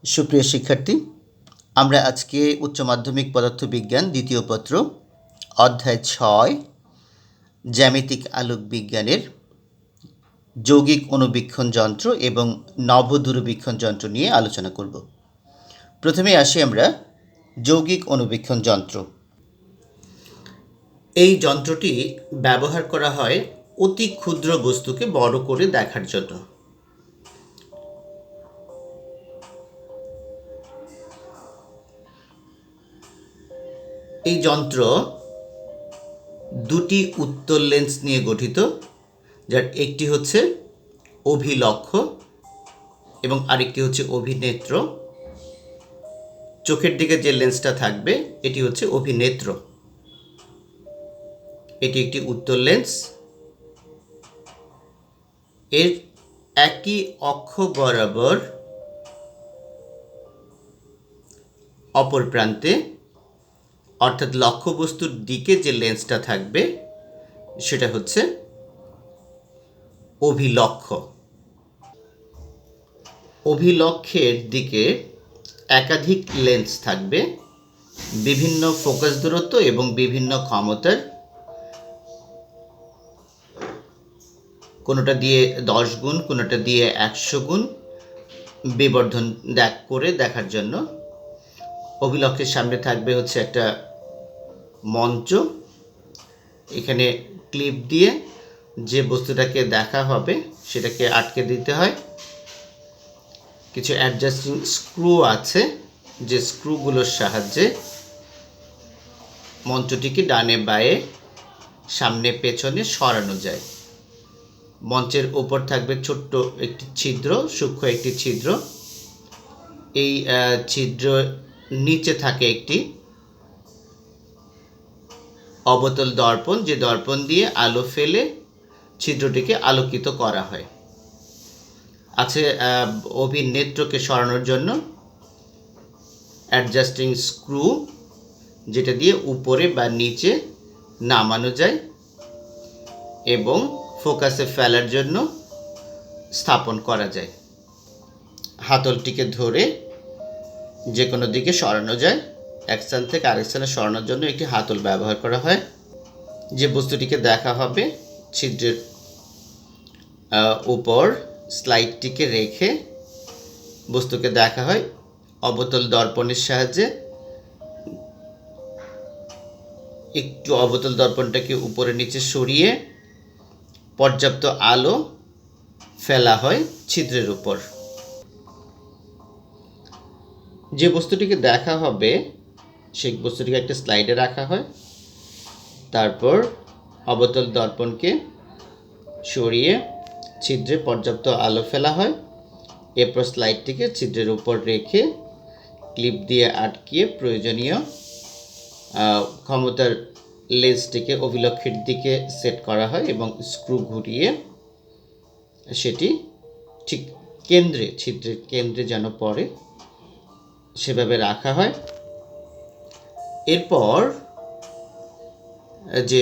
সুপ্রিয় শিক্ষার্থী, আমরা আজকে উচ্চ মাধ্যমিক পদার্থবিজ্ঞান দ্বিতীয় পত্র অধ্যায় ৬ জ্যামিতিক আলোক বিজ্ঞানের যৌগিক অণুবীক্ষণ যন্ত্র এবং নভোদূরবীক্ষণ যন্ত্র নিয়ে আলোচনা করব। প্রথমে আসি আমরা যৌগিক অণুবীক্ষণ যন্ত্র। এই যন্ত্রটি ব্যবহার করা হয় অতি ক্ষুদ্র বস্তুকে বড় করে দেখার জন্য। এই যন্ত্র দুটি উত্তল লেন্স নিয়ে গঠিত, যার একটি হচ্ছে অভিলক্ষ এবং আরেকটি হচ্ছে অভিনেত্র। চোখের দিকে যে লেন্সটা থাকবে এটি হচ্ছে অভিনেত্র। এটি একটি উত্তল লেন্স। এর একই অক্ষ বরাবর অপর প্রান্তে অর্থাৎ লক্ষ্যবস্তুর দিকে যে লেন্সটা থাকবে সেটা হচ্ছে অভিলক্ষ। অভিলক্ষের দিকে একাধিক লেন্স থাকবে, বিভিন্ন ফোকাস দূরত্ব এবং বিভিন্ন ক্ষমতার। কোনোটা দিয়ে 10 গুণ, কোনোটা দিয়ে 100 গুণ বিবর্ধন করে দেখার জন্য। অভিলক্ষের সামনে থাকবে হচ্ছে একটা মঞ্চ। এখানে ক্লিপ দিয়ে যে বস্তুটাকে দেখা হবে সেটাকে আটকে দিতে হয়। কিছু অ্যাডজাস্টিং স্ক্রু আছে, যে স্ক্রুগুলোর সাহায্যে মঞ্চটিকে ডানে বাঁয়ে সামনে পেছনে সরানো যায়। মঞ্চের ওপর থাকবে ছোট্ট একটি ছিদ্র, সূক্ষ্ম একটি ছিদ্র। এই ছিদ্র নিচে থাকে একটি অবতল দর্পণ, যে দর্পণ দিয়ে আলো ফেলে ছিদ্রটিকে আলোকিত করা হয়। আছে অভিনেত্রকে সরানোর জন্য অ্যাডজাস্টিং স্ক্রু, যেটা দিয়ে উপরে বা নিচে নামানো যায় এবং ফোকাসে ফেলার জন্য স্থাপন করা যায়। হাতলটিকে ধরে যে কোনো দিকে সরানো যায়। এক স্থান থেকে আরেক স্থানে সরানোর জন্য একটি হাতল ব্যবহার করা হয়। যে বস্তুটিকে দেখা হবে ছিদ্রের উপর স্লাইডটিকে রেখে বস্তুকে দেখা হয় অবতল দর্পণের সাহায্যে। একটু অবতল দর্পণটাকে উপরে নিচে সরিয়ে পর্যাপ্ত আলো ফেলা হয় ছিদ্রের উপর। যে বস্তুটিকে দেখা হবে সেই বস্তুটিকে একটা স্লাইডে রাখা হয়, তারপর অবতল দর্পণকে সরিয়ে ছিদ্রে পর্যাপ্ত আলো ফেলা হয়। এরপর স্লাইডটিকে ছিদ্রের উপর রেখে ক্লিপ দিয়ে আটকিয়ে প্রয়োজনীয় ক্ষমতার লেন্সটিকে অভিলক্ষের দিকে সেট করা হয় এবং স্ক্রু ঘুরিয়ে সেটি ঠিক কেন্দ্রে, ছিদ্রের কেন্দ্রে যেন পড়ে সেভাবে রাখা হয়। এরপর যে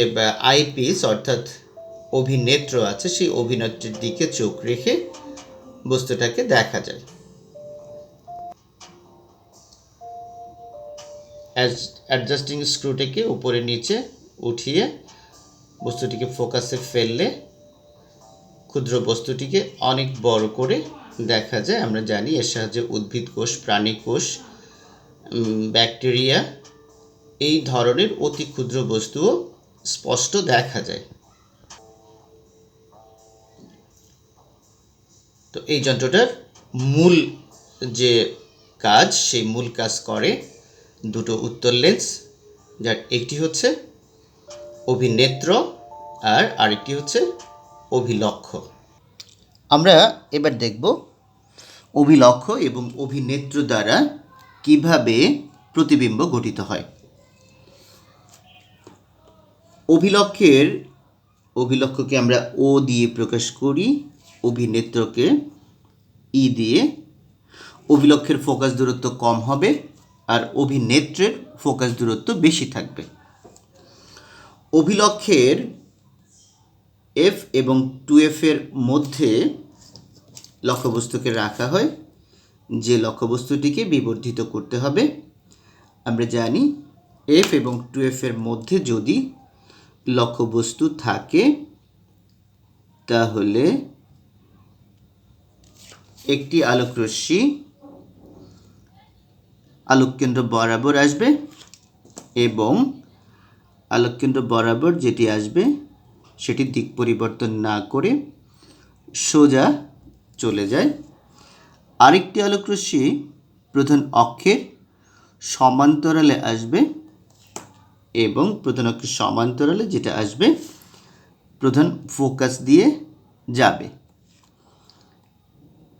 আইপিস অর্থাৎ অভিনেত্র আছে, সেই অভিনেত্রের দিকে চোখ রেখে বস্তুটাকে দেখা যায়। অ্যাডজাস্টিং স্ক্রুটিকে উপরে নিচে উঠিয়ে বস্তুটিকে ফোকাসে ফেললে ক্ষুদ্র বস্তুটিকে অনেক বড় করে দেখা যায়। আমরা জানি এর সাহায্যে উদ্ভিদ কোষ, প্রাণী কোষ, ব্যাকটেরিয়া এই ধরনের অতি ক্ষুদ্র বস্তুও স্পষ্ট দেখা যায়। তো এই যন্ত্রটার মূল যে কাজ, সেই মূল কাজ করে দুটো উত্তল লেন্স, যার একটি হচ্ছে অভিনেত্র আর আরেকটি হচ্ছে অভিলক্ষ। আমরা এবার দেখব অভিলক্ষ এবং অভিনেত্র দ্বারা কিভাবে প্রতিবিম্ব গঠিত হয়। অভিলক্ষকে আমরা ও দিয়ে প্রকাশ করি, অভিনেত্রকে ই দিয়ে। অভিলক্ষের ফোকাস দূরত্ব কম হবে আর অভিনেত্রের ফোকাস দূরত্ব বেশি থাকবে। অভিলক্ষের এফ এবং 2F এর মধ্যে লক্ষ্যবস্তুকে রাখা হয় যে লক্ষ্যবস্তুটিকে বিবর্ধিত করতে হবে। আমরা জানি f এবং 2f এর মধ্যে যদি লক্ষ্যবস্তু থাকে তাহলে একটি আলোকরশ্মি আলোককেন্দ্র বরাবর আসবে এবং আলোককেন্দ্র বরাবর যেটি আসবে সেটি দিক পরিবর্তন না করে সোজা চলে যায়। আরেকটি আলোকরশ্মি প্রধান অক্ষের সমান্তরালে আসবে এবং প্রধান অক্ষের সমান্তরালে যেটা আসবে প্রধান ফোকাস দিয়ে যাবে।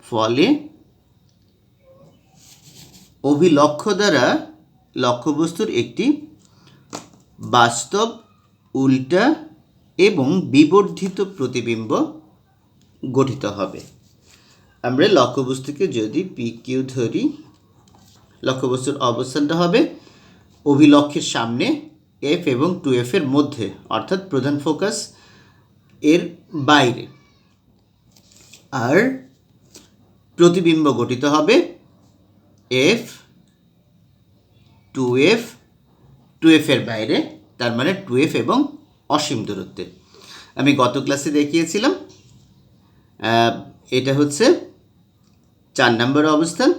ফলে অভিলক্ষ্য দ্বারা লক্ষ্যবস্তুর একটি বাস্তব, উল্টা এবং বিবর্ধিত প্রতিবিম্ব গঠিত হবে। আমরা লক্ষ্যবস্তুকে যদি PQ ধরি, লক্ষ্যবস্তুর অবস্থানটা হবে অভিলক্ষের সামনে f এবং 2f এর মধ্যে, অর্থাৎ প্রধান ফোকাস এর বাইরে। আর প্রতিবিম্ব গঠিত হবে f 2f 2f এর বাইরে, তার মানে 2f এবং অসীম দূরত্বে। আমি গত ক্লাসে দেখিয়েছিলাম এটা হচ্ছে 4 নম্বর অবস্থান।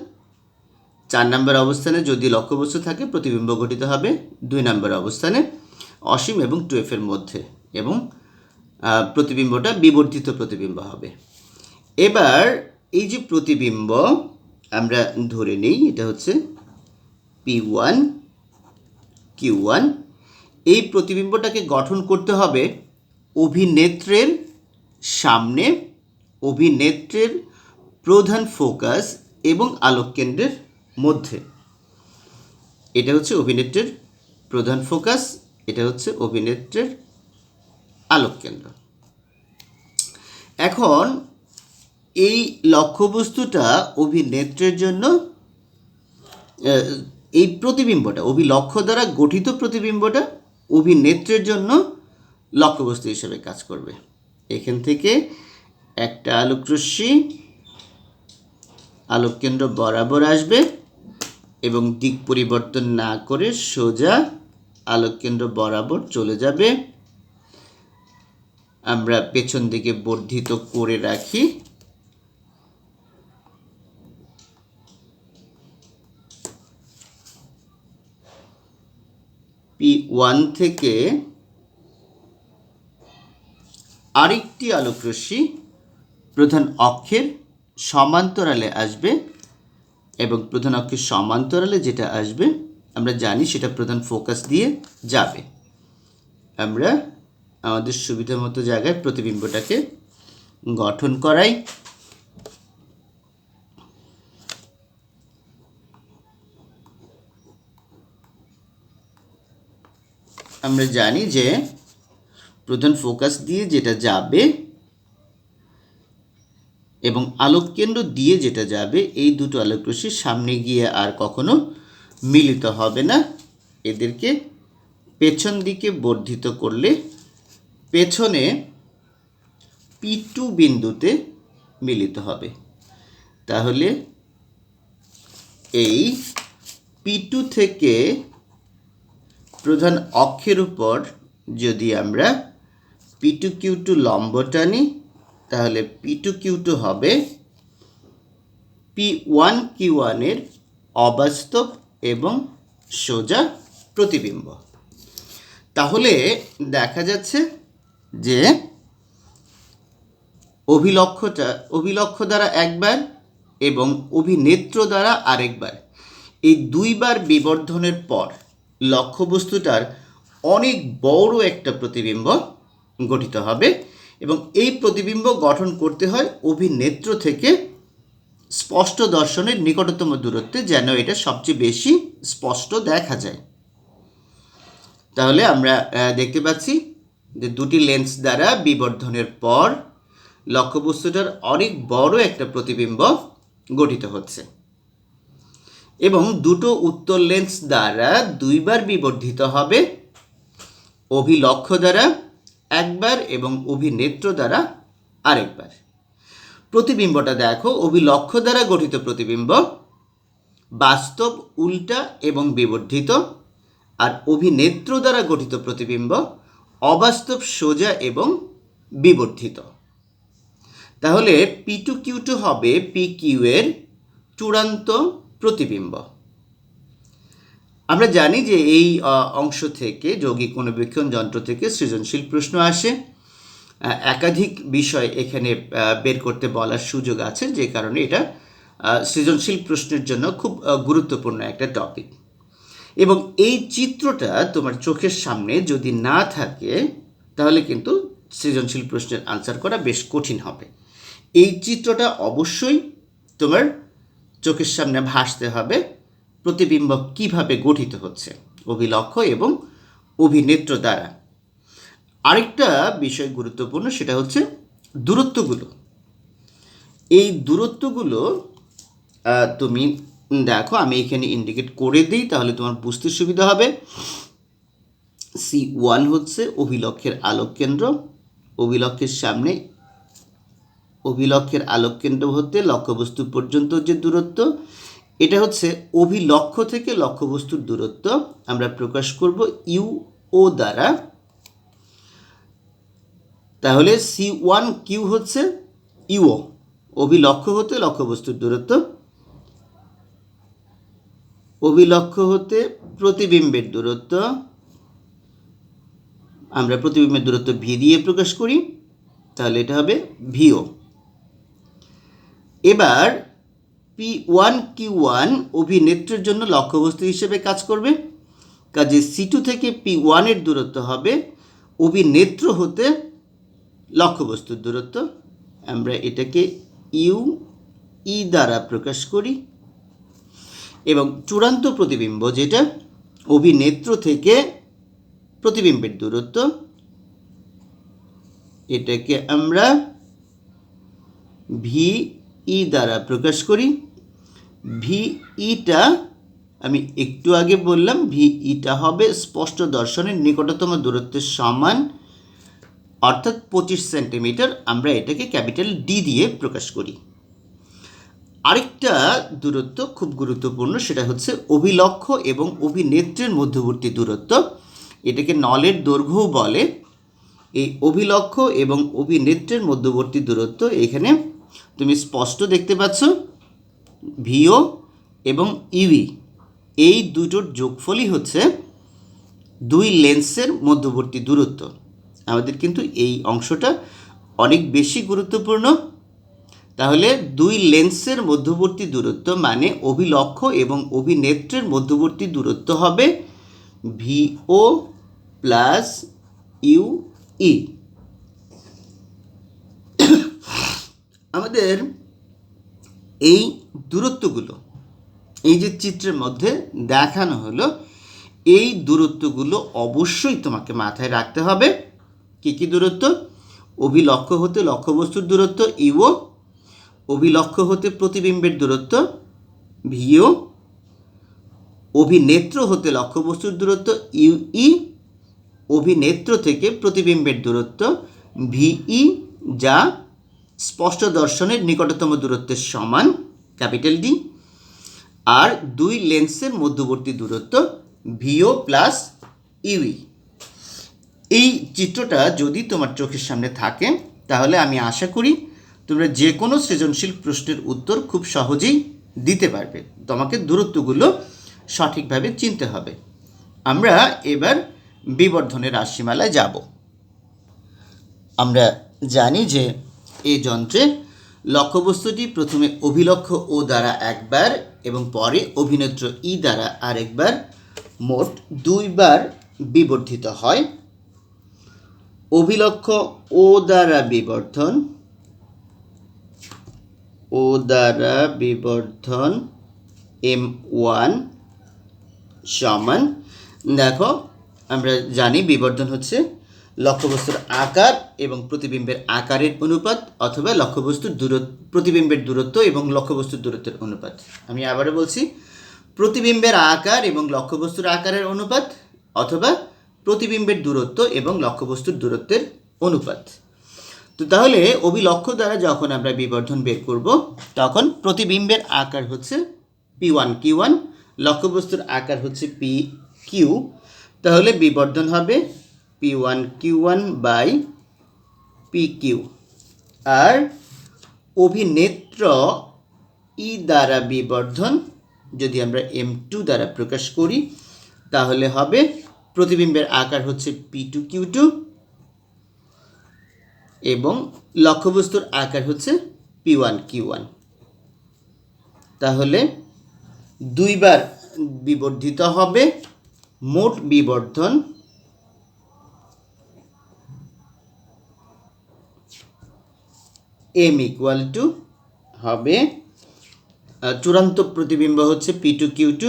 4 নম্বর অবস্থানে যদি লক্ষ্যবস্তু থাকে প্রতিবিম্ব গঠিত হবে 2 নম্বর অবস্থানে অসীম এবং 2f এর মধ্যে, এবং প্রতিবিম্বটা বিবর্ধিত প্রতিবিম্ব হবে। এবার এই যে প্রতিবিম্ব আমরা ধরে নেই এটা হচ্ছে P1 Q1, এই প্রতিবিম্বটাকে গঠন করতে হবে অভিনেত্রের সামনে অভিনেত্রের প্রধান ফোকাস এবং আলোককেন্দ্রের মধ্যে। এটা হচ্ছে অভিনেত্রের প্রধান ফোকাস, এটা হচ্ছে অভিনেত্রের আলোককেন্দ্র। এখন এই লক্ষ্যবস্তুটা অভিনেত্রের জন্য, এই প্রতিবিম্বটা অভিলক্ষ্য দ্বারা গঠিত প্রতিবিম্বটা অভিনেত্রের জন্য লক্ষ্যবস্তু হিসেবে কাজ করবে। এখান থেকে একটা আলোকরশ্মি আলোককেন্দ্র বরাবর আসবে এবং দিক পরিবর্তন না করে সোজা আলোককেন্দ্র বরাবর চলে যাবে। আমরা পেছন দিকে বর্ধিত করে রাখি। P1 থেকে আরেকটি আলোকরশ্মি প্রধান অক্ষের সমান্তরালে আসবে এবং প্রধান অক্ষের সমান্তরালে যেটা আসবে আমরা জানি সেটা প্রধান ফোকাস দিয়ে যাবে। আমরা আমাদের সুবিধা মতো জায়গায় প্রতিবিম্বটাকে গঠন করাই। আমরা জানি যে প্রধান ফোকাস দিয়ে যেটা যাবে এবং আলোককেন্দ্র দিয়ে যেটা যাবে এই দুটো আলোকরশ্মি সামনে গিয়ে আর কখনো মিলিত হবে না। এদেরকে পেছন দিকে বর্ধিত করলে পেছনে P2 বিন্দুতে মিলিত হবে। তাহলে এই P2 থেকে প্রধান অক্ষের উপর যদি আমরা P2Q2 লম্ব টানি তাহলে P2Q2 হবে P1Q1 এর অবাস্তব এবং সোজা প্রতিবিম্ব। তাহলে দেখা যাচ্ছে যে অভিলক্ষ্য দ্বারা একবার এবং অভিনেত্র দ্বারা আরেকবার, এই দুইবার বিবর্ধনের পর লক্ষ্যবস্তুটার অনেক বড় একটা প্রতিবিম্ব গঠিত হবে এবং এই প্রতিবিম্ব গঠন করতে হয় অভিনেত্র থেকে স্পষ্ট দর্শনের নিকটতম দূরত্বে, যেন এটা সবচেয়ে বেশি স্পষ্ট দেখা যায়। তাহলে আমরা দেখতে পাচ্ছি যে দুটি লেন্স দ্বারা বিবর্ধনের পর লক্ষ্যবস্তুটার অনেক বড় একটা প্রতিবিম্ব গঠিত হচ্ছে এবং দুটো উত্তর লেন্স দ্বারা দুইবার বিবর্ধিত হবে, অভিলক্ষ্য দ্বারা একবার এবং অভিনেত্র দ্বারা আরেকবার। প্রতিবিম্বটা দেখো, অভিলক্ষ দ্বারা গঠিত প্রতিবিম্ব, বাস্তব উল্টা এবং বিবর্ধিত, আর অভিনেত্র দ্বারা গঠিত প্রতিবিম্ব অবাস্তব সোজা এবং বিবর্ধিত। তাহলে P2Q2 হবে PQ এর চূড়ান্ত প্রতিবিম্ব। আমরা জানি যে এই অংশ থেকে, যৌগিক অনুবীক্ষণ যন্ত্র থেকে সৃজনশীল প্রশ্ন আসে। একাধিক বিষয় এখানে বের করতে বলার সুযোগ আছে, যে কারণে এটা সৃজনশীল প্রশ্নের জন্য খুব গুরুত্বপূর্ণ একটা টপিক। এবং এই চিত্রটা তোমার চোখের সামনে যদি না থাকে তাহলে কিন্তু সৃজনশীল প্রশ্নের আনসার করা বেশ কঠিন হবে। এই চিত্রটা অবশ্যই তোমার চোখের সামনে ভাসতে হবে, প্রতিবিম্ব কিভাবে গঠিত হচ্ছে অভিলক্ষ এবং অভিনেত্র দ্বারা। আরেকটা বিষয় গুরুত্বপূর্ণ, সেটা হচ্ছে দূরত্বগুলো। এই দূরত্বগুলো তুমি দেখো, আমি এখানে ইন্ডিকেট করে দিই তাহলে তোমার বুঝতে সুবিধা হবে। C1 হচ্ছে অভিলক্ষের আলোক কেন্দ্র, অভিলক্ষের সামনে, অভিলক্ষের আলোক কেন্দ্র হতে লক্ষ্যবস্তু পর্যন্ত যে দূরত্ব, এটা হচ্ছে অভিলক্ষ থেকে লক্ষ্যবস্তুর দূরত্ব। আমরা প্রকাশ করব UO দ্বারা। তাহলে C1Q হচ্ছে UO, অভিলক্ষ হতে লক্ষ্যবস্তুর দূরত্ব। অভিলক্ষ হতে প্রতিবিম্বের দূরত্ব আমরা প্রতিবিম্বের দূরত্ব V দিয়ে প্রকাশ করি, তাহলে এটা হবে VO। এবার P1Q1 অভিনেত্রের জন্য লক্ষ্যবস্তু হিসেবে কাজ করবে, কাজে C2 থেকে P1 এর দূরত্ব হবে অভিনেত্র হতে লক্ষ্যবস্তুর দূরত্ব। আমরা এটাকে UE দ্বারা প্রকাশ করি। এবং চূড়ান্ত প্রতিবিম্ব, যেটা অভিনেত্র থেকে প্রতিবিম্বের দূরত্ব, এটাকে আমরা VE দ্বারা প্রকাশ করি। VEটা আমি একটু আগে বললাম, VEটা হবে স্পষ্ট দর্শনের নিকটতম দূরত্বের সমান, অর্থাৎ 25 সেন্টিমিটার। আমরা এটাকে ক্যাপিটাল D দিয়ে প্রকাশ করি। আরেকটা দূরত্ব খুব গুরুত্বপূর্ণ, সেটা হচ্ছে অভিলক্ষ এবং অভিনেত্রের মধ্যবর্তী দূরত্ব, এটাকে নলের দৈর্ঘ্যও বলে। এই অভিলক্ষ এবং অভিনেত্রের মধ্যবর্তী দূরত্ব এখানে তুমি স্পষ্ট দেখতে পাচ্ছ, VO এবং UE, এই দুটোর যোগফলই হচ্ছে দুই লেন্সের মধ্যবর্তী দূরত্ব। আমাদের কিন্তু এই অংশটা অনেক বেশি গুরুত্বপূর্ণ। তাহলে দুই লেন্সের মধ্যবর্তী দূরত্ব মানে অভিলক্ষ এবং অভিনেত্রের মধ্যবর্তী দূরত্ব হবে VO প্লাস UE। আমাদের এই দূরত্বগুলো, এই যে চিত্রের মধ্যে দেখানো হলো, এই দূরত্বগুলো অবশ্যই তোমাকে মাথায় রাখতে হবে। কি কি দূরত্ব? অভিলক্ষ হতে লক্ষ্যবস্তুর দূরত্ব UO, অভিলক্ষ হতে প্রতিবিম্বের দূরত্ব VO, অভিনেত্র হতে লক্ষ্যবস্তুর দূরত্ব UE, অভিনেত্র থেকে প্রতিবিম্বের দূরত্ব VE, যা স্পষ্ট দর্শনের নিকটতম দূরত্বের সমান ক্যাপিটাল D, আর দুই লেন্সের মধ্যবর্তী দূরত্ব VO প্লাস UE। এই চিত্রটা যদি তোমার চোখের সামনে থাকে তাহলে আমি আশা করি তোমরা যে কোনো সৃজনশীল প্রশ্নের উত্তর খুব সহজেই দিতে পারবে। তোমাকে দূরত্বগুলো সঠিকভাবে চিনতে হবে। আমরা এবার বিবর্ধনের রাশিমালায় যাব। আমরা জানি যে এই যন্ত্রে লক্ষ্যবস্তুটি প্রথমে অভিলক্ষ O দ্বারা একবার এবং পরে অভিনেত্র E দ্বারা আরেকবার, মোট দুইবার বিবর্ধিত হয়। অভিলক্ষ O দ্বারা বিবর্ধন, O দ্বারা বিবর্ধন M1 সমান, দেখো আমরা জানি বিবর্ধন হচ্ছে লক্ষ্যবস্তুর আকার এবং প্রতিবিম্বের আকারের অনুপাত, অথবা লক্ষ্যবস্তুর প্রতিবিম্বের দূরত্ব এবং লক্ষ্যবস্তুর দূরত্বের অনুপাত। আমি আবারও বলছি, প্রতিবিম্বের আকার এবং লক্ষ্যবস্তুর আকারের অনুপাত, অথবা প্রতিবিম্বের দূরত্ব এবং লক্ষ্যবস্তুর দূরত্বের অনুপাত। তো তাহলে অভিলক্ষ্য দ্বারা যখন আমরা বিবর্ধন বের করব তখন প্রতিবিম্বের আকার হচ্ছে P1Q1, লক্ষ্যবস্তুর আকার হচ্ছে PQ, তাহলে বিবর্ধন হবে P1Q1 বাই PQ। আর অভিনেত্র ই দ্বারা বিবর্ধন যদি আমরা M2 দ্বারা প্রকাশ করি তাহলে হবে প্রতিবিম্বের আকার হচ্ছে P2Q2 এবং লক্ষ্যবস্তুর আকার হচ্ছে P1Q1। তাহলে দুইবার বিবর্ধিত হবে, মোট বিবর্ধন M ইকুয়াল টু হবে চূড়ান্ত প্রতিবিম্ব হচ্ছে P2Q2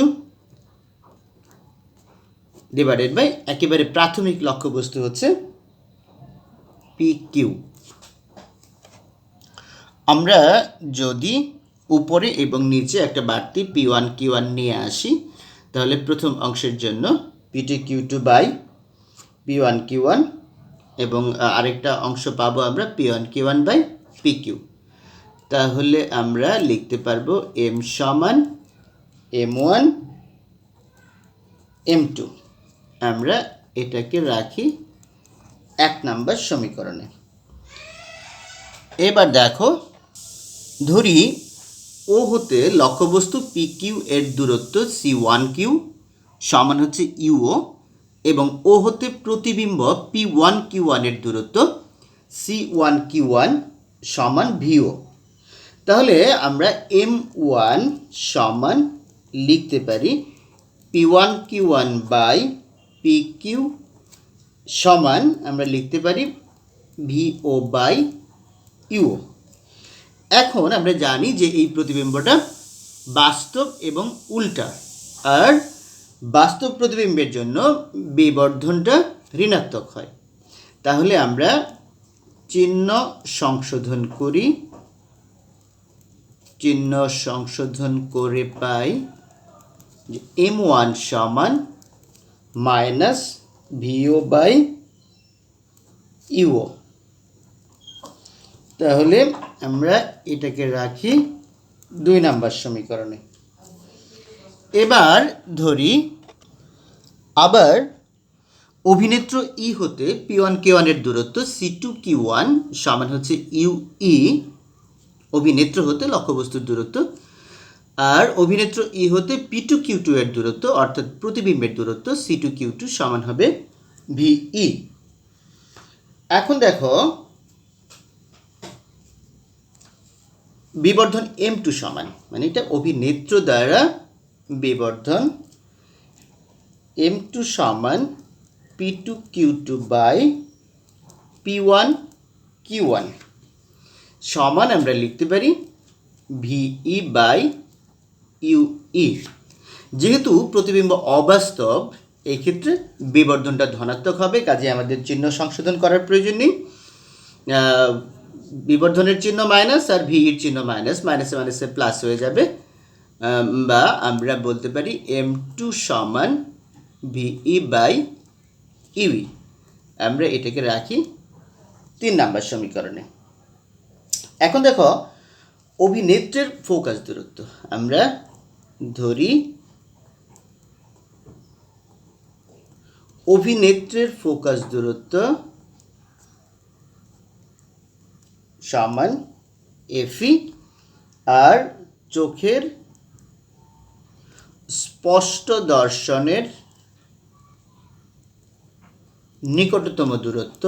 ডিভাইডেড বাই একেবারে প্রাথমিক লক্ষ্যবস্তু হচ্ছে PQ। আমরা যদি উপরে এবং নিচে একটা বাড়তি P1Q1 নিয়ে আসি তাহলে প্রথম অংশের জন্য P2Q2 বাই P1Q1 এবং আরেকটা অংশ পাবো আমরা P1Q1 বাই PQ। তাহলে আমরা লিখতে পারবো M সমান M1 M2। আমরা এটাকে রাখি 1 নম্বর সমীকরণে। এবার দেখো, ধরি ও হতে লক্ষ্যবস্তু PQ এর দূরত্ব C1Q সমান হচ্ছে UO এবং ও হতে প্রতিবিম্ব P1Q1 এর দূরত্ব C1Q1 সমান VO। তাহলে আমরা M1 সমান লিখতে পারি P1Q1 বাই PQ সমান আমরা লিখতে পারি VO বাই UO। এখন আমরা জানি যে এই প্রতিবিম্বটা বাস্তব এবং উল্টা, আর বাস্তব প্রতিবিম্বের জন্য বিবর্ধনটা ঋণাত্মক হয়। তাহলে আমরা চিহ্ন সংশোধন করি, চিহ্ন সংশোধন করে পাই যে M1 সমান মাইনাস VO বাই UO। তাহলে আমরা এটাকে রাখি 2 নম্বর সমীকরণে। এবার ধরি আবার অভিনেত্র ই হতে P1Q1 এর দূরত্ব C2Q1 সমান হচ্ছে UE, অভিনেত্র হতে লক্ষ্যবস্তুর দূরত্ব, আর অভিনেত্র ই হতে P2Q2 এর দূরত্ব অর্থাৎ প্রতিবিম্বের দূরত্ব C2Q2 সমান হবে VE। এখন দেখো বিবর্ধন M2 সমান, মানে এটা অভিনেত্র দ্বারা বিবর্ধন M2 সমান P2Q2 বাই P1Q1 সমান আমরা লিখতে পারি VE বাই UE। যেহেতু প্রতিবিম্ব অবাস্তব এই ক্ষেত্রে বিবর্ধনটা ধনাত্মক হবে, কাজে আমাদের চিহ্ন সংশোধন করার প্রয়োজন নেই। বিবর্ধনের চিহ্ন মাইনাস আর ভিইর চিহ্ন মাইনাস, মাইনাসে মাইনাসে প্লাস হয়ে যাবে, বা আমরা বলতে পারি M2 সমান VE বাই UE। আমরা এটাকে রাখি 3 নম্বর সমীকরণে। এখন দেখো অভিনেত্রের ফোকাস দূরত্ব, আমরা ধরি অভিনেত্রের ফোকাস দূরত্ব সমান FE, আর চোখের স্পষ্ট দর্শনের নিকটতম দূরত্ব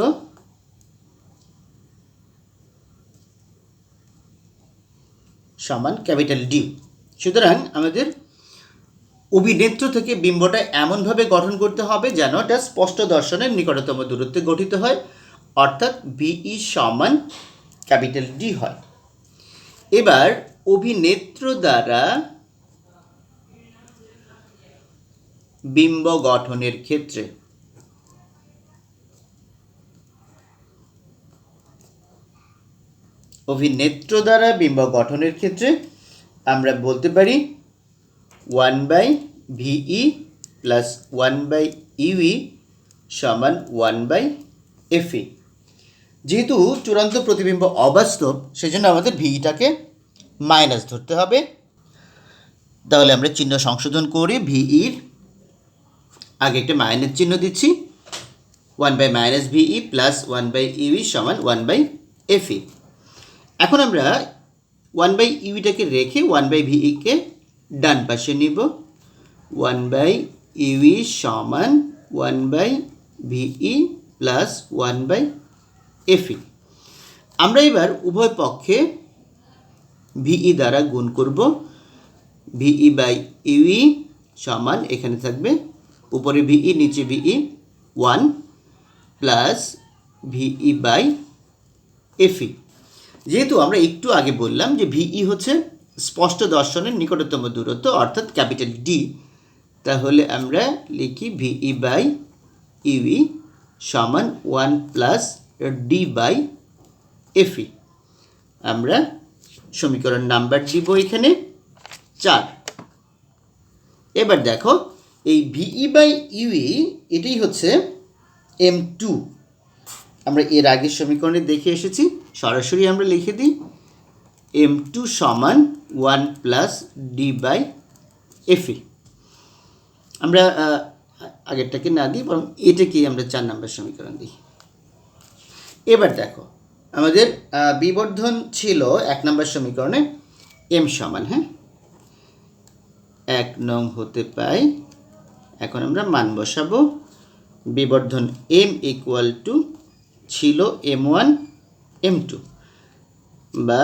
সমান ক্যাপিটাল D। সুতরাং আমাদের অভিনেত্র থেকে বিম্বটা এমনভাবে গঠন করতে হবে যেন এটা স্পষ্ট দর্শনের নিকটতম দূরত্বে গঠিত হয়, অর্থাৎ VE সমান ক্যাপিটাল D হয়। এবার অভিনেত্র দ্বারা বিম্ব গঠনের ক্ষেত্রে অভিনেত্র দ্বারা বিম্ব গঠনের ক্ষেত্রে আমরা বলতে পারি 1/VE প্লাস 1/UE সমান 1/FE। যেহেতু চূড়ান্ত প্রতিবিম্ব অবাস্তব, সেজন্য আমাদের ভিইটাকে মাইনাস ধরতে হবে। তাহলে আমরা চিহ্ন সংশোধন করে ভিইর আগে একটা মাইনাস চিহ্ন দিচ্ছি, 1/-VE প্লাস 1/UE সমান 1/FE। এখন আমরা 1/UE-টাকে রেখে 1/VE-কে ডান পাশে নিব, 1/UE সমান 1/VE প্লাস 1/FE। আমরা এবার উভয় পক্ষে VE দ্বারা গুণ করব, VE/UE সমান এখানে থাকবে উপরে VE নিচে VE 1 প্লাস VE/FE। যেহেতু আমরা একটু আগে বললাম যে VE হচ্ছে স্পষ্ট দর্শনের নিকটতম দূরত্ব অর্থাৎ ক্যাপিটাল ডি, তাহলে আমরা লিখি VE/UE সমান 1 প্লাস D/FE। আমরা সমীকরণ নাম্বার দিব এখানে 4। এবার দেখো এই VE/UE এটাই হচ্ছে M2। আমরা এর আগের সমীকরণে দেখে এসেছি, সরাসরি আমরা লিখে দিই M2 সমান 1 প্লাস D/FE। আমরা আগেরটাকে না দিই, বরং এটাকেই আমরা 4 নম্বর সমীকরণ দিই। এবার দেখো আমাদের বিবর্ধন ছিল 1 নম্বর সমীকরণে M সমান, 1 নং হতে পাই। এখন আমরা মান বসাবো। বিবর্ধন M ইকুয়াল টু ছিল M1 M2 বা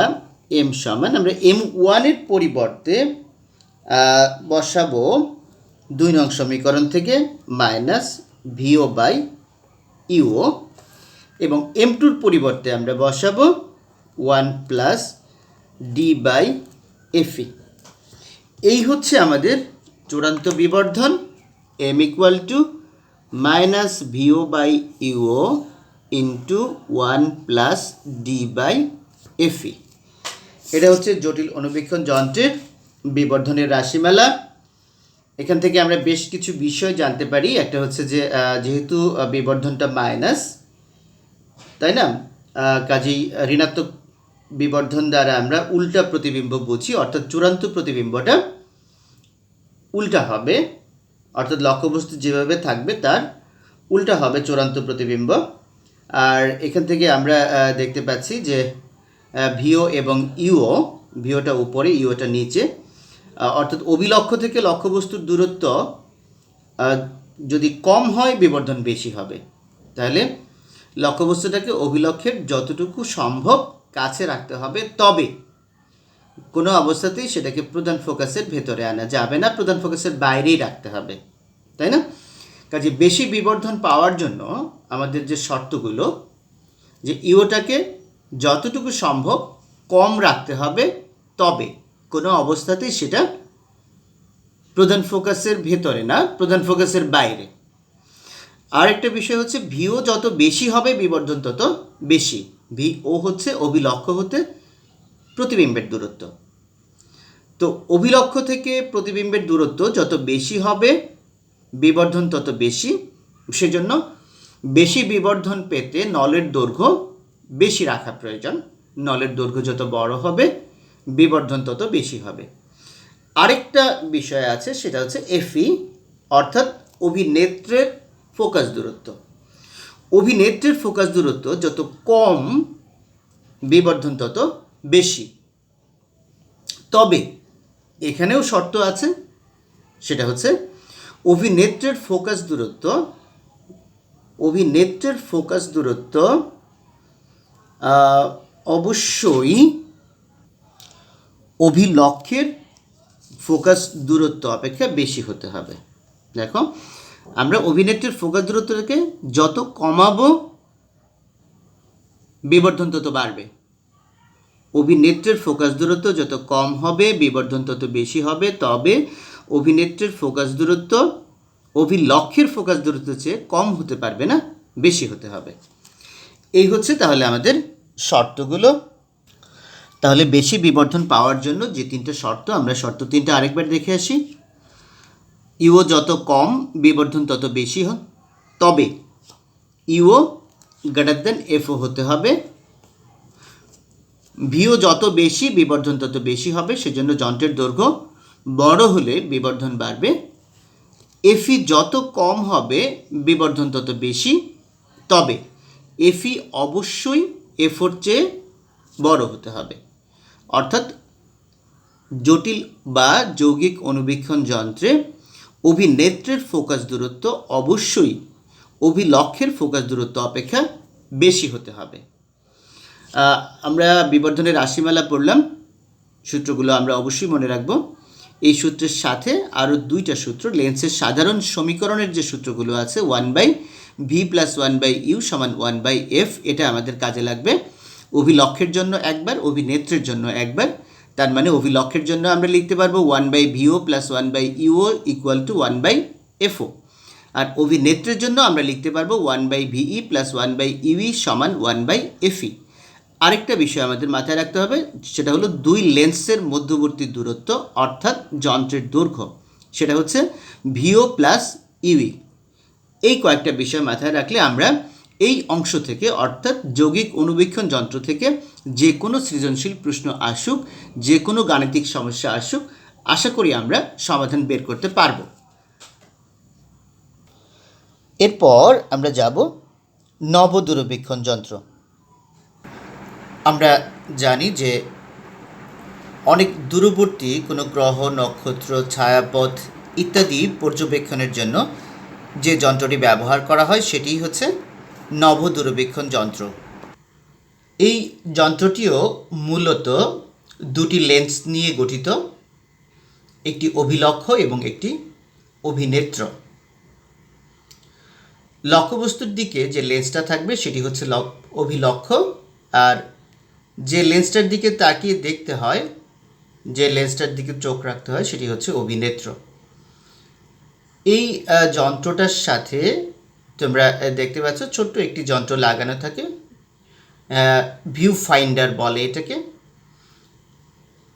M সমান আমরা M1-এর পরিবর্তে বসাবো 2 নং সমীকরণ থেকে মাইনাস VO/UO এবং M2-র পরিবর্তে আমরা বসাবো 1 প্লাস D/FE। এই হচ্ছে আমাদের চূড়ান্ত বিবর্ধন M equal to minus VO/UO into 1 plus D/FE। এটা হচ্ছে জটিল অনুবীক্ষণ যন্ত্রের বিবর্ধনের রাশিমালা। এখান থেকে আমরা বেশ কিছু বিষয় জানতে পারি। একটা হচ্ছে যে যেহেতু বিবর্ধনটা মাইনাস, তাই না, কাজেই ঋণাত্মক বিবর্ধন দ্বারা আমরা উল্টা প্রতিবিম্ব বুঝি, অর্থাৎ চূড়ান্ত প্রতিবিম্বটা উল্টা হবে, অর্থাৎ লক্ষ্যবস্তু যেভাবে থাকবে তার উল্টা হবে চূড়ান্ত প্রতিবিম্ব। আর এখান থেকে আমরা দেখতে পাচ্ছি যে ভিও এবং ইউও, ভিওটা উপরে ইউওটা নিচে, অর্থাৎ অভিলক্ষ থেকে লক্ষ্যবস্তুর দূরত্ব যদি কম হয় বিবর্ধন বেশি হবে। তাহলে লক্ষ্যবস্তুটাকে অভিলক্ষের যতটুকু সম্ভব কাছে রাখতে হবে, তবে কোনো অবস্থাতেই সেটাকে প্রধান ফোকাসের ভেতরে আনা যাবে না, প্রধান ফোকাসের বাইরেই রাখতে হবে, তাই না। কাজে বেশি বিবর্ধন পাওয়ার জন্য আমাদের যে শর্তগুলো, যে ইওটাকে যতটুকু সম্ভব কম রাখতে হবে, তবে কোনো অবস্থাতেই সেটা প্রধান ফোকাসের ভেতরে না, প্রধান ফোকাসের বাইরে। আর একটা বিষয় হচ্ছে ভিও যত বেশি হবে বিবর্ধন তত বেশি। ভিও হচ্ছে অভিলক্ষ হতে প্রতিবিম্বের দূরত্ব। তো অভিলক্ষ থেকে প্রতিবিম্বের দূরত্ব যত বেশি হবে বিবর্ধন তত বেশি। সেজন্য বেশি বিবর্ধন পেতে নলের দৈর্ঘ্য বেশি রাখা প্রয়োজন। নলের দৈর্ঘ্য যত বড় হবে বিবর্ধন তত বেশি হবে। আরেকটা বিষয় আছে, সেটা হচ্ছে এফই, অর্থাৎ অভিনেত্রের ফোকাস দূরত্ব। অভিনেত্রের ফোকাস দূরত্ব যত কম বিবর্ধন তত বেশি। তবে এখানেও শর্ত আছে, সেটা হচ্ছে অভিনেত্রের ফোকাস দূরত্ব অবশ্যই অভিলক্ষের ফোকাস দূরত্ব অপেক্ষা বেশি হতে হবে। দেখো, আমরা অভিনেত্রের ফোকাস দূরত্বটাকে যত কমাবো বিবর্ধন তত বাড়বে। অভিনেত্রের ফোকাস দূরত্ব যত কম হবে বিবর্ধন তত বেশি হবে। তবে অভিনেত্রের ফোকাস দূরত্ব অভিলক্ষের ফোকাস দূরত্বের চেয়ে কম হতে পারবে না, বেশি হতে হবে। এই হচ্ছে তাহলে আমাদের শর্তগুলো। তাহলে বেশি বিবর্ধন পাওয়ার জন্য যে 3টে শর্ত, আমরা শর্ত 3টা আরেকবার দেখে আসি। ইও যত কম বিবর্ধন তত বেশি হয়, তবে ইও গ্রেটার দেন এফও হতে হবে। ভিও যত বেশি বিবর্ধন তত বেশি হবে, সেজন্য যন্ত্রের দৈর্ঘ্য বড় হলে বিবর্ধন বাড়বে। এফই যত কম হবে বিবর্ধন তত বেশি, তবে এফই অবশ্যই এফোর চেয়ে বড় হতে হবে। অর্থাৎ জটিল বা যৌগিক অনুবীক্ষণ যন্ত্রে অভিনেত্রের ফোকাস দূরত্ব অবশ্যই অভিলক্ষের ফোকাস দূরত্ব অপেক্ষা বেশি হতে হবে। আমরা বিবর্ধনের রাশিমালা পড়লাম, সূত্রগুলো আমরা অবশ্যই মনে রাখব। এই সূত্রের সাথে আরও দুইটা সূত্র, লেন্সের সাধারণ সমীকরণের যে সূত্রগুলো আছে 1/v + 1/u = 1/f, এটা আমাদের কাজে লাগবে। অভিলক্ষের জন্য একবার, অভিনেত্রের জন্য একবার। তার মানে অভিলক্ষের জন্য আমরা লিখতে পারবো 1/vo + 1/uo = 1/fo, আর অভিনেত্রের জন্য আমরা লিখতে পারবো 1/ve + 1/ue = 1/fe। আরেকটা বিষয় আমাদের মাথায় রাখতে হবে, সেটা হলো দুই লেন্সের মধ্যবর্তী দূরত্ব অর্থাৎ যন্ত্রের দৈর্ঘ্য, সেটা হচ্ছে ভিও প্লাস ইউই। এই কয়েকটা বিষয় মাথায় রাখলে আমরা এই অংশ থেকে অর্থাৎ যৌগিক অনুবীক্ষণ যন্ত্র থেকে যে কোনো সৃজনশীল প্রশ্ন আসুক, যে কোনো গাণিতিক সমস্যা আসুক, আশা করি আমরা সমাধান বের করতে পারব। এরপর আমরা যাব নবদূরবীক্ষণ যন্ত্র। আমরা জানি যে অনেক দূরবর্তী কোনো গ্রহ, নক্ষত্র, ছায়াপথ ইত্যাদি পর্যবেক্ষণের জন্য যে যন্ত্রটি ব্যবহার করা হয় সেটি হচ্ছে নবদূরবীক্ষণ যন্ত্র। এই যন্ত্রটিও মূলত দুটি লেন্স নিয়ে গঠিত, একটি অভিলক্ষ এবং একটি অভিনেত্র। লক্ষ্যবস্তুর দিকে যে লেন্সটা থাকবে সেটি হচ্ছে অভিলক্ষ, আর যে লেন্সটার দিকে তাকিয়ে দেখতে হয়, যে লেন্সটার দিকে চোখ রাখতে হয়, সেটি হচ্ছে অভিনেত্র। এই যন্ত্রটার সাথে তোমরা দেখতে পাচ্ছ ছোট্ট একটি যন্ত্র লাগানো থাকে, ভিউ ফাইন্ডার বলে এটাকে।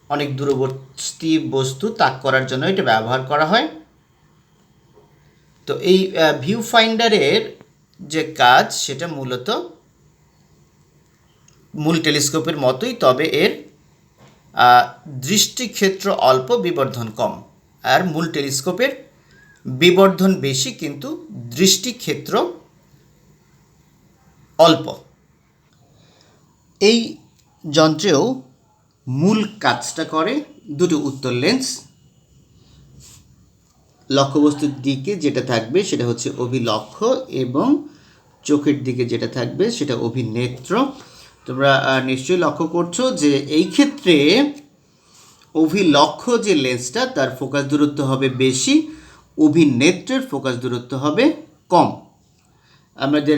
অনেক দূরবর্তী বস্তু তাক করার জন্য এটা ব্যবহার করা হয়। তো এই ভিউ ফাইন্ডারের যে কাজ সেটা মূলত মূল টেলিস্কোপের মতোই, তবে এর দৃষ্টিক্ষেত্র অল্প, বিবর্ধন কম। আর মূল টেলিস্কোপের বিবর্ধন বেশি কিন্তু দৃষ্টিক্ষেত্র অল্প। এই যন্ত্রেও মূল কাজটা করে দুটো উত্তল লেন্স। লক্ষ্যবস্তুর দিকে যেটা থাকবে সেটা হচ্ছে অভিলক্ষ এবং চোখের দিকে যেটা থাকবে সেটা অভিনেত্র। তোমরা নিশ্চয়ই লক্ষ্য করছো যে এই ক্ষেত্রে অভিলক্ষ যে লেন্সটা তার ফোকাস দূরত্ব হবে বেশি, অভিনেত্রের ফোকাস দূরত্ব হবে কম। আমাদের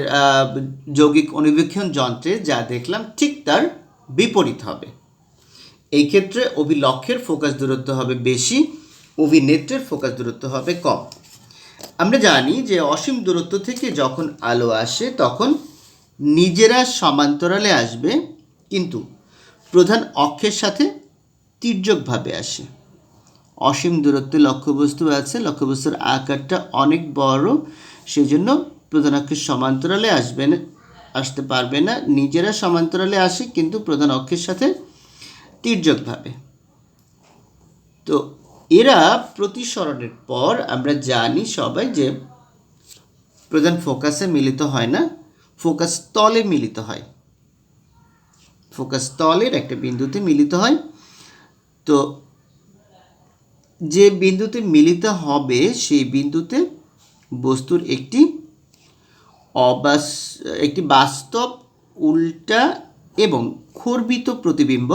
যৌগিক অনুবীক্ষণ যন্ত্রে যা দেখলাম ঠিক তার বিপরীত হবে। এই ক্ষেত্রে অভিলক্ষের ফোকাস দূরত্ব হবে বেশি, অভিনেত্রের ফোকাস দূরত্ব হবে কম। আমরা জানি যে অসীম দূরত্ব থেকে যখন আলো আসে তখন নিজেরা সমান্তরালে আসবে, কিন্তু প্রধান অক্ষের সাথে তির্যকভাবে আসে। অসীম দূরত্বে লক্ষ্যবস্তু আছে, লক্ষ্যবস্তুর আকারটা অনেক বড়, সেই জন্য প্রধান অক্ষের সমান্তরালে আসতে পারবে না। নিজেরা সমান্তরালে আসে কিন্তু প্রধান অক্ষের সাথে তির্যকভাবে। তো এরা প্রতিসরণের পর আমরা জানি সবাই যে প্রধান ফোকাসে মিলিত হয় না, ফোকাস তলে মিলিত হয়। ফোকাস তলের একটা বিন্দুতে মিলিত হয়। তো যে বিন্দুতে মিলিত হবে সেই বিন্দুতে বস্তুর একটি বাস্তব, উল্টা এবং খর্বিত প্রতিবিম্ব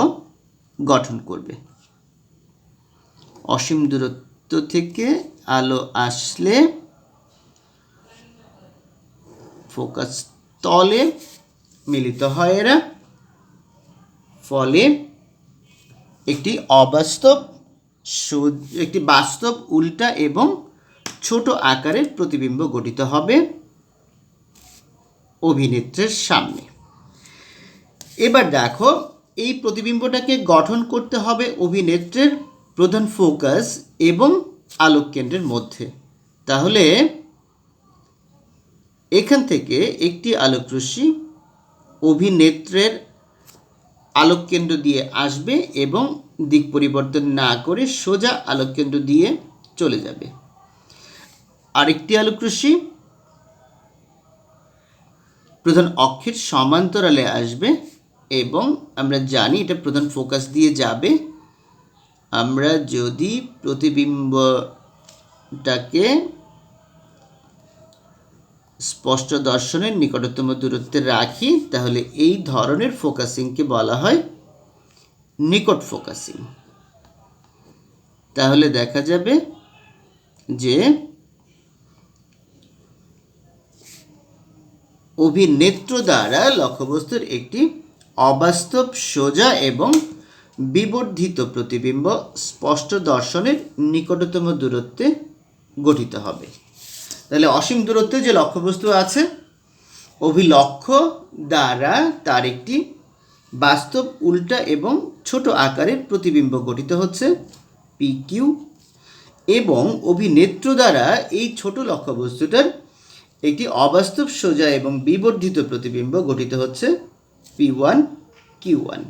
গঠন করবে। অসীম দূরত্ব থেকে আলো আসলে ফোকাস তলে মিলিত হয় এরা, ফলে একটি বাস্তব, উল্টা এবং ছোট আকারের প্রতিবিম্ব গঠিত হবে অভিনেত্রের সামনে। এবার দেখো, এই প্রতিবিম্বটাকে গঠন করতে হবে অভিনেত্রের প্রধান ফোকাস এবং আলোক কেন্দ্রের মধ্যে। তাহলে এখান থেকে একটি আলোকরশ্মি অভিনেত্রের আলোককেন্দ্র দিয়ে আসবে এবং দিক পরিবর্তন না করে সোজা আলোককেন্দ্র দিয়ে চলে যাবে। আরেকটি আলোকরশ্মি প্রধান অক্ষের সমান্তরালে আসবে এবং আমরা জানি এটা প্রধান ফোকাস দিয়ে যাবে। আমরা যদি প্রতিবিম্বটাকে স্পষ্ট দর্শনের নিকটতম দূরত্বে রাখি তাহলে এই ধরনের ফোকাসিংকে বলা হয় নিকট ফোকাসিং। তাহলে দেখা যাবে যে অভিনেত্র দ্বারা লক্ষ্যবস্তুর একটি অবাস্তব সোজা এবং বিবর্ধিত প্রতিবিম্ব স্পষ্ট দর্শনের নিকটতম দূরত্বে গঠিত হবে। তাহলে অসীম দূরত্বে যে লক্ষ্যবস্তু আছে অভিলক্ষ্য দ্বারা তার একটি বাস্তব উল্টা এবং ছোট আকারের প্রতিবিম্ব গঠিত হচ্ছে PQ এবং অভিনেত্র দ্বারা এই ছোট লক্ষ্যবস্তুটার একটি অবাস্তব সোজা এবং বিবর্ধিত প্রতিবিম্ব গঠিত হচ্ছে P1 Q1।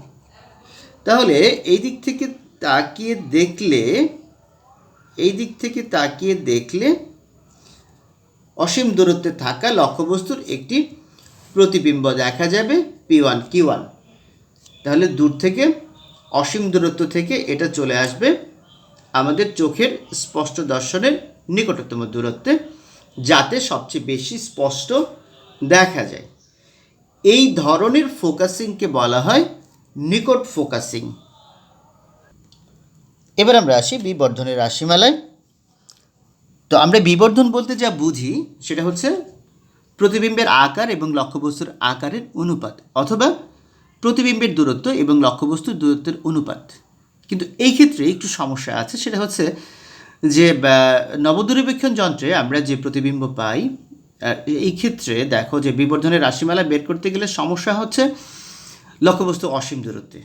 তাহলে এই দিক থেকে তাকিয়ে দেখলে অসীম দূরত্বে থাকা লক্ষ্যবস্তুর একটি প্রতিবিম্ব দেখা যাবে P1 Q1। তাহলে দূর থেকে অসীম দূরত্ব থেকে এটা চলে আসবে আমাদের চোখের স্পষ্ট দর্শনের নিকটতম দূরত্বে, যাতে সবচেয়ে বেশি স্পষ্ট দেখা যায়। এই ধরনের ফোকাসিংকে বলা হয় নিকট ফোকাসিং। এবার আমরা আসি বিবর্ধনের রাশিমালায়। তো আমরা বিবর্ধন বলতে যা বুঝি সেটা হচ্ছে প্রতিবিম্বের আকার এবং লক্ষ্যবস্তুর আকারের অনুপাত, অথবা প্রতিবিম্বের দূরত্ব এবং লক্ষ্যবস্তুর দূরত্বের অনুপাত। কিন্তু এই ক্ষেত্রে একটু সমস্যা আছে, সেটা হচ্ছে যে নবদূরবীক্ষণ যন্ত্রে আমরা যে প্রতিবিম্ব পাই, এই ক্ষেত্রে দেখো যে বিবর্ধনের রাশিমালা বের করতে গেলে সমস্যা হচ্ছে লক্ষ্যবস্তু অসীম দূরত্বে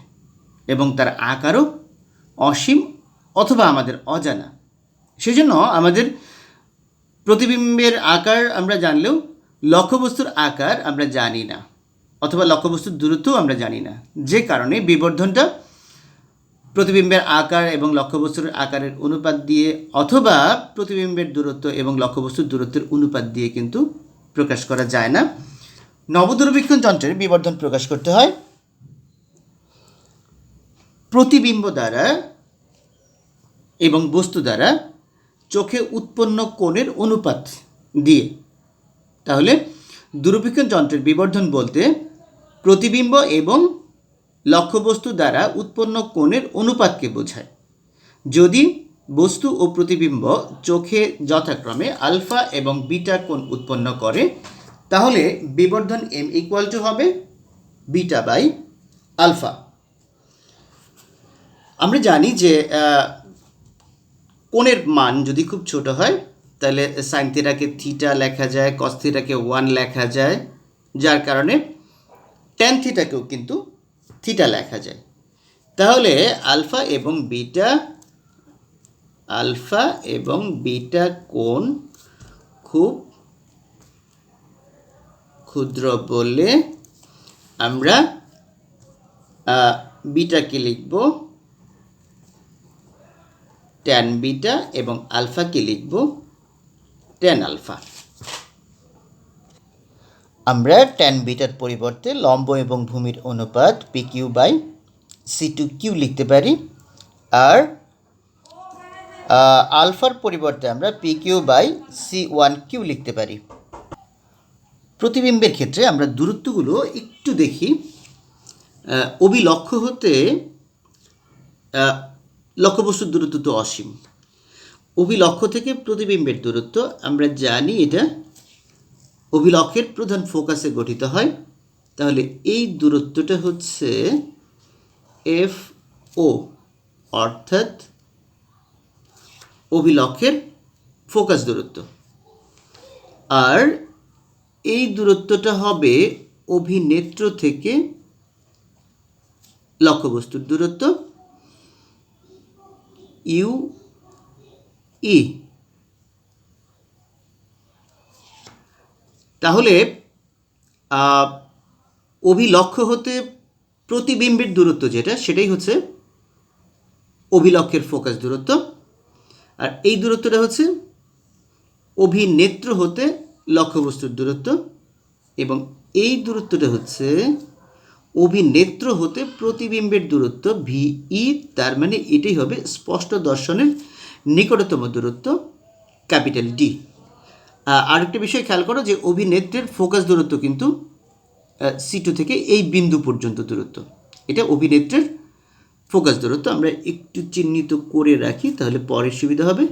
এবং তার আকারও অসীম অথবা আমাদের অজানা। সেজন্য আমাদের প্রতিবিম্বের আকার আমরা জানলেও লক্ষ্যবস্তুর আকার আমরা জানি না, অথবা লক্ষ্যবস্তুর দূরত্বও আমরা জানি না, যে কারণে বিবর্ধনটা প্রতিবিম্বের আকার এবং লক্ষ্যবস্তুর আকারের অনুপাত দিয়ে অথবা প্রতিবিম্বের দূরত্ব এবং লক্ষ্যবস্তুর দূরত্বের অনুপাত দিয়ে কিন্তু প্রকাশ করা যায় না। নবদূরবীক্ষণ যন্ত্রের বিবর্ধন প্রকাশ করতে হয় প্রতিবিম্ব দ্বারা এবং বস্তু দ্বারা চোখে উৎপন্ন কোণের অনুপাত দিয়ে। তাহলে দূরবীক্ষণ যন্ত্রের বিবর্ধন বলতে প্রতিবিম্ব এবং লক্ষ্যবস্তু দ্বারা উৎপন্ন কোণের অনুপাতকে বোঝায়। যদি বস্তু ও প্রতিবিম্ব চোখে যথাক্রমে আলফা এবং বিটা কোণ উৎপন্ন করে তাহলে বিবর্ধন m = হবে বিটা বাই আলফা। আমরা জানি যে কোণের মান যদি খুব ছোট হয় তাহলে সাইন থিটাকে থিটা লেখা যায়, কস থিটাকে 1 লেখা যায়, যার কারণে ট্যান থিটাকেও কিন্তু থিটা লেখা যায়। তাহলে আলফা এবং বিটা কোণ খুব ক্ষুদ্র বলে আমরা বিটাকে লিখব ট্যান বিটা এবং আলফাকে লিখব ট্যান আলফা। আমরা ট্যান বিটার পরিবর্তে লম্ব এবং ভূমির অনুপাত PQ/C2Q লিখতে পারি, আর আলফার পরিবর্তে আমরা PQ/C1Q লিখতে পারি। প্রতিবিম্বের ক্ষেত্রে আমরা দূরত্বগুলো একটু দেখি। অভিলক্ষ্য হতে লক্ষ্যবস্তুর দূরত্ব তো অসীম। অভিলক্ষ্য থেকে প্রতিবিম্বের দূরত্ব আমরা জানি এটা অভিলক্ষের প্রধান ফোকাসে গঠিত হয়। তাহলে এই দূরত্বটা হচ্ছে FO, অর্থাৎ অভিলক্ষের ফোকাস দূরত্ব, আর এই দূরত্বটা হবে অভিনেত্র থেকে লক্ষ্যবস্তুর দূরত্ব UE। তাহলে অভিলক্ষ্য হতে প্রতিবিম্বের দূরত্ব যেটা, সেটাই হচ্ছে অভিলক্ষের ফোকাস দূরত্ব। আর এই দূরত্বটা হচ্ছে অভিনেত্র হতে লক্ষ্যবস্তুর দূরত্ব, এবং এই দূরত্বটা হচ্ছে অভিনেত্র হতে প্রতিবিম্বের দূরত্ব ভিই। তার মানে এটাই হবে স্পষ্ট দর্শনের নিকটতম দূরত্ব ক্যাপিটাল ডি। আরেকটা বিষয় খেয়াল করো যে অভিনেত্রের ফোকাস দূরত্ব কিন্তু C2 থেকে এই বিন্দু পর্যন্ত দূরত্ব, এটা অভিনেত্রের ফোকাস দূরত্ব। আমরা একটু চিহ্নিত করে রাখি, তাহলে পরে সুবিধা হবে।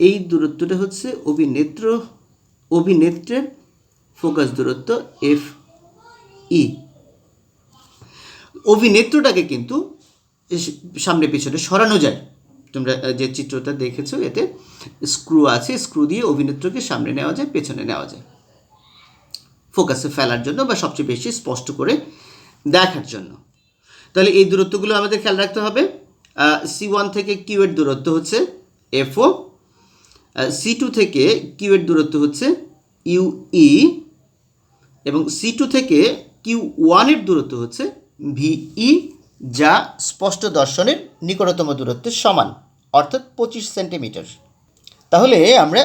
এই দূরত্বটা হচ্ছে অভিনেত্রের ফোকাস দূরত্ব FE। অভিনেত্রটাকে কিন্তু সামনে পিছনে সরানো যায়। তোমরা যে চিত্রটা দেখেছো এতে স্ক্রু আছে, স্ক্রু দিয়ে অভিনেত্রকে সামনে নেওয়া যায়, পেছনে নেওয়া যায়, ফোকাসে ফেলার জন্য বা সবচেয়ে বেশি স্পষ্ট করে দেখার জন্য। তাহলে এই দূরত্বগুলো আমাদের খেয়াল রাখতে হবে। C1 থেকে Q এর দূরত্ব হচ্ছে FO, C2 থেকে Q এর দূরত্ব হচ্ছে UE, এবং C2 থেকে Q1 এর দূরত্ব হচ্ছে VE, যা স্পষ্ট দর্শনের নিকটতম দূরত্বের সমান, অর্থাৎ 25 সেন্টিমিটার। তাহলে আমরা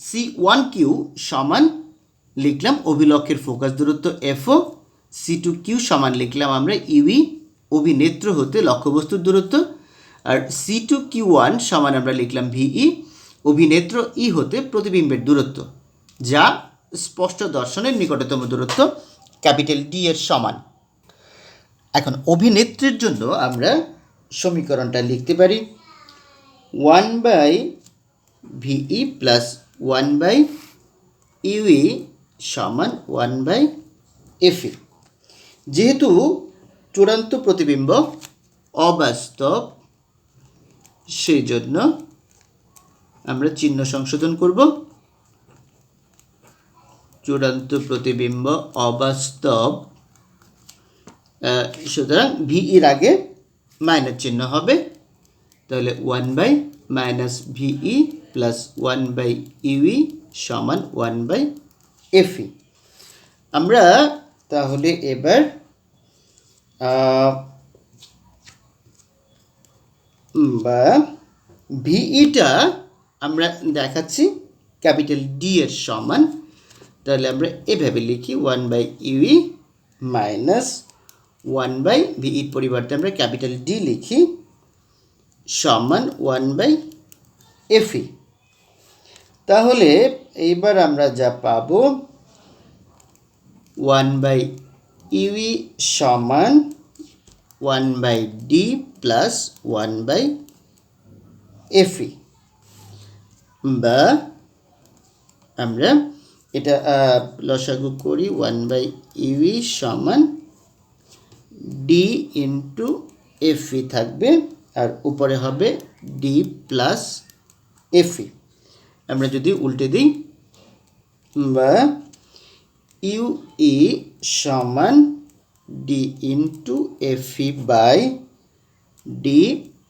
C1Q সমান লিখলাম অভিলক্ষের ফোকাস দূরত্ব FO, C2Q সমান লিখলাম আমরা UE অভিনেত্র হতে লক্ষ্যবস্তুর দূরত্ব, আর C2Q1 সমান আমরা লিখলাম VE অভিনেত্র E হতে প্রতিবিম্বের দূরত্ব, যা স্পষ্ট দর্শনের নিকটতম দূরত্ব ক্যাপিটাল ডি এর সমান। এখন অভিনেত্রীর জন্য আমরা সমীকরণটা লিখতে পারি 1/VE প্লাস 1/UE সমান 1/FE। যেহেতু চূড়ান্ত প্রতিবিম্ব অবাস্তব, সেই জন্য আমরা চিহ্ন সংশোধন করব। চূড়ান্ত প্রতিবিম্ব অবাস্তব, সুতরাং ভিইর আগে মাইনাস চিহ্ন হবে, তাহলে 1/-VE প্লাস 1/UE সমান 1/FE। আমরা তাহলে এবার বা ভিইটা আমরা দেখাচ্ছি ক্যাপিটাল ডি এর সমান, তাহলে আমরা এভাবে লিখি 1/UE মাইনাস 1/VEর পরিবর্তে আমরা ক্যাপিটাল ডি লিখি সমান 1/FE। তাহলে এইবার আমরা যা পাবো 1/UE সমান 1/D প্লাস 1/FE, বা আমরা এটা লসাগু করি 1/UE সমান D ইন্টু FE থাকবে, আর উপরে হবে D প্লাস FE। আমরা যদি উল্টে দিই, বা UE সমান D into FE by D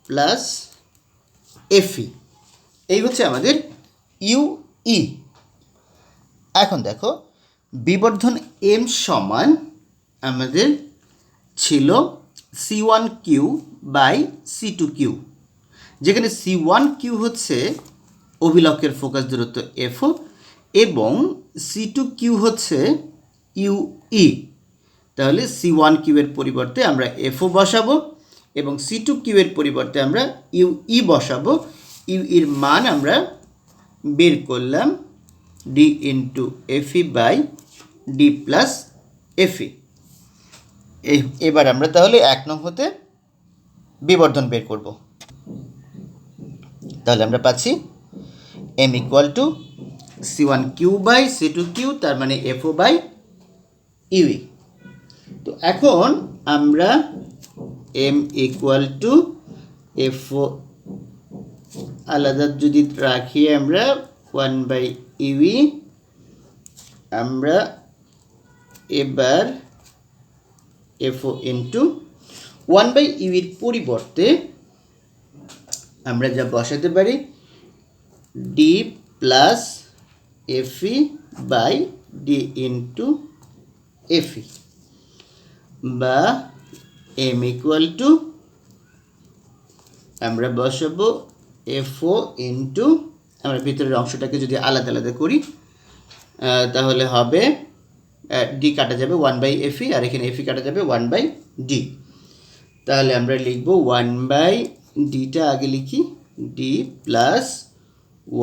plus FE, এই হচ্ছে আমাদের UE। এখন দেখো বিবর্ধন M সমান আমাদের ছিল C1Q বাই C2Q, যেখানে C1Q হচ্ছে অভিলক্ষের ফোকাস দূরত্ব FO এবং C2Q হচ্ছে UE। তাহলে C1Q এর পরিবর্তে আমরা FO বসাবো এবং C2Q এর পরিবর্তে আমরা UE বসাবো। ইউইর মান আমরা বের করলাম D into FE by D plus FE। এবার আমরা তাহলে 1 নং হতে বিবর্ধন বের করব। তাহলে আমরা পাচ্ছি M equal to C1Q by C2Q, তার মানে FO বাই UE। তো এখন আমরা M ইকুয়াল টু FO আলাদা যদি রাখি আমরা 1/UE, আমরা এবার FO ইন্টু 1/UE এর পরিবর্তে আমরা যা বসাতে পারি D plus FE by D into FE। বা এম ইকুয়াল টু আমরা বসাবো এফও ইন্টু, আমরা ভিতরের অংশটাকে যদি আলাদা আলাদা করি তাহলে হবে ডি কাটা যাবে 1/FE, আর এখানে এফি কাটা যাবে 1/D। তাহলে আমরা লিখব 1/Dটা আগে লিখি, ডি প্লাস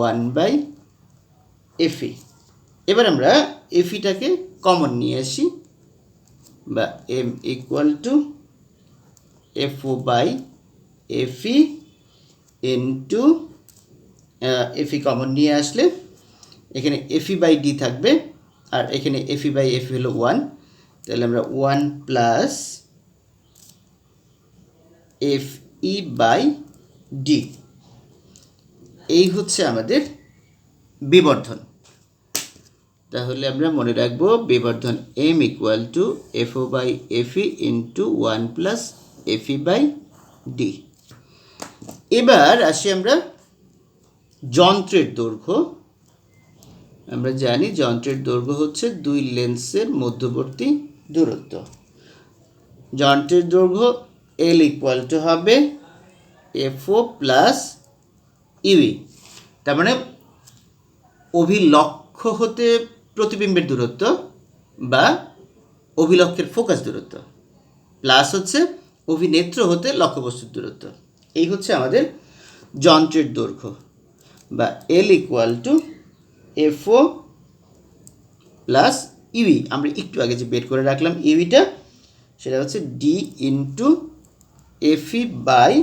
1/FE। এবার আমরা এফিটাকে কমন নিয়ে আসি, বা M equal to f o by f e into f e common নিয়ে আসলে এখানে এফি বাই ডি থাকবে, আর এখানে এফি বাই এফি হলো 1, তাহলে আমরা 1 plus f e by d, এই হচ্ছে আমাদের বিবর্ধন। তাহলে আমরা মনে রাখবো বিবর্ধন M equal to f o by f e into 1 plus f e by d. এবার আসি আমরা যন্ত্রের দৈর্ঘ্য। আমরা জানি যন্ত্রের দৈর্ঘ্য হচ্ছে দুই লেন্সের মধ্যবর্তী দূরত্ব। যন্ত্রের দৈর্ঘ্য এল ইকুয়াল টু হবে এফও প্লাস ইউই, তার মানে অভিলক্ষ হতে প্রতিবিম্বের দূরত্ব বা অভিলক্ষের ফোকাস দূরত্ব, প্লাস হচ্ছে অভিনেত্র হতে লক্ষ্যবস্তুর দূরত্ব। এই হচ্ছে আমাদের যন্ত্রের দৈর্ঘ্য, বা L equal to এফও plus UE. আমরা একটু আগে যে বের করে রাখলাম ইউইটা, সেটা হচ্ছে D into FE by